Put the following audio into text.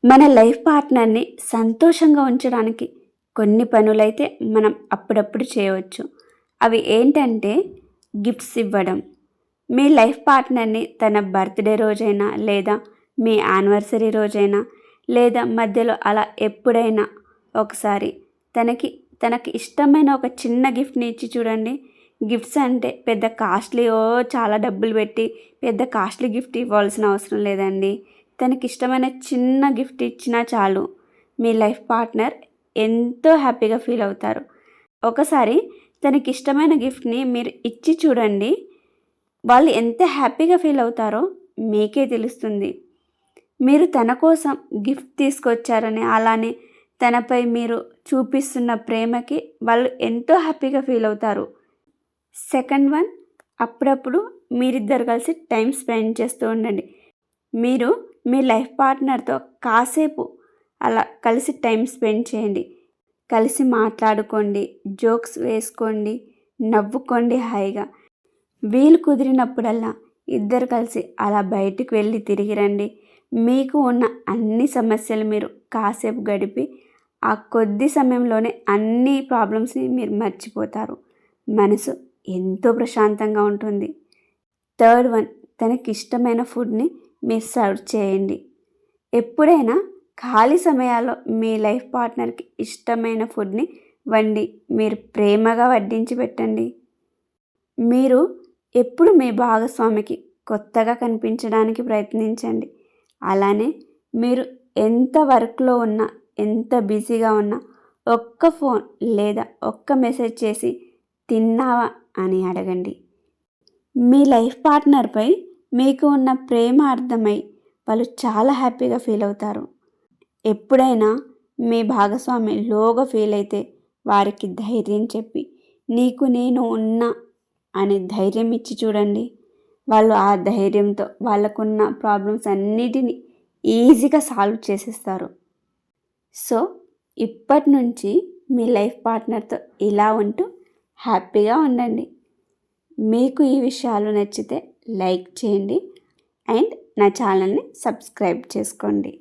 మన లైఫ్ పార్ట్నర్ని సంతోషంగా ఉంచడానికి కొన్ని పనులైతే మనం అప్పుడప్పుడు చేయవచ్చు. అవి ఏంటంటే గిఫ్ట్స్ ఇవ్వడం. మీ లైఫ్ పార్ట్నర్ని తన బర్త్డే రోజైనా లేదా మీ యానివర్సరీ రోజైనా లేదా మధ్యలో అలా ఎప్పుడైనా ఒకసారి తనకి ఇష్టమైన ఒక చిన్న గిఫ్ట్ని ఇచ్చి చూడండి. గిఫ్ట్స్ అంటే పెద్ద కాస్ట్లీ చాలా డబ్బులు పెట్టి పెద్ద కాస్ట్లీ గిఫ్ట్ ఇవ్వాల్సిన అవసరం లేదండి. తనకి ఇష్టమైన చిన్న గిఫ్ట్ ఇచ్చినా చాలు, మీ లైఫ్ పార్ట్నర్ ఎంతో హ్యాపీగా ఫీల్ అవుతారు. ఒకసారి తనకి ఇష్టమైన గిఫ్ట్ని మీరు ఇచ్చి చూడండి, వాళ్ళు ఎంత హ్యాపీగా ఫీల్ అవుతారో మీకే తెలుస్తుంది. మీరు తన కోసం గిఫ్ట్ తీసుకొచ్చారని, అలానే తనపై మీరు చూపిస్తున్న ప్రేమకి వాళ్ళు ఎంతో హ్యాపీగా ఫీల్ అవుతారు. సెకండ్ వన్, అప్పుడప్పుడు మీరిద్దరు కలిసి టైం స్పెండ్ చేస్తూ ఉండండి. మీరు మీ లైఫ్ పార్ట్నర్తో కాసేపు అలా కలిసి టైం స్పెండ్ చేయండి. కలిసి మాట్లాడుకోండి, జోక్స్ వేసుకోండి, నవ్వుకోండి హాయిగా. వీలు కుదిరినప్పుడల్లా ఇద్దరు కలిసి అలా బయటికి వెళ్ళి తిరిగి రండి. మీకు ఉన్న అన్ని సమస్యలు మీరు కాసేపు గడిపి ఆ కొద్ది సమయంలోనే అన్ని ప్రాబ్లమ్స్ని మీరు మర్చిపోతారు. మనసు ఎంతో ప్రశాంతంగా ఉంటుంది. థర్డ్ వన్, తనకి ఇష్టమైన ఫుడ్ని మీరు సర్వ్ చేయండి. ఎప్పుడైనా ఖాళీ సమయాల్లో మీ లైఫ్ పార్ట్నర్కి ఇష్టమైన ఫుడ్ని వండి మీరు ప్రేమగా వడ్డించి పెట్టండి. మీరు ఎప్పుడు మీ భాగస్వామికి కొత్తగా కనిపించడానికి ప్రయత్నించండి. అలానే మీరు ఎంత వర్క్లో ఉన్నా, ఎంత బిజీగా ఉన్నా ఒక్క ఫోన్ లేదా ఒక్క మెసేజ్ చేసి తిన్నావా అని అడగండి. మీ లైఫ్ పార్ట్నర్పై మీకు ఉన్న ప్రేమ అర్థమై వాళ్ళు చాలా హ్యాపీగా ఫీల్ అవుతారు. ఎప్పుడైనా మీ భాగస్వామి లోగా ఫీల్ అయితే వారికి ధైర్యం చెప్పి నీకు నేను ఉన్నా అని ధైర్యం ఇచ్చి చూడండి. వాళ్ళు ఆ ధైర్యంతో వాళ్ళకున్న ప్రాబ్లమ్స్ అన్నిటినీ ఈజీగా సాల్వ్ చేసేస్తారు. సో ఇప్పటి నుంచి మీ లైఫ్ పార్ట్నర్తో ఇలా ఉంటూ హ్యాపీగా ఉండండి. మీకు ఈ విషయాలు నచ్చితే లైక్ చేయండి అండ్ నా ఛానల్ని సబ్స్క్రైబ్ చేసుకోండి.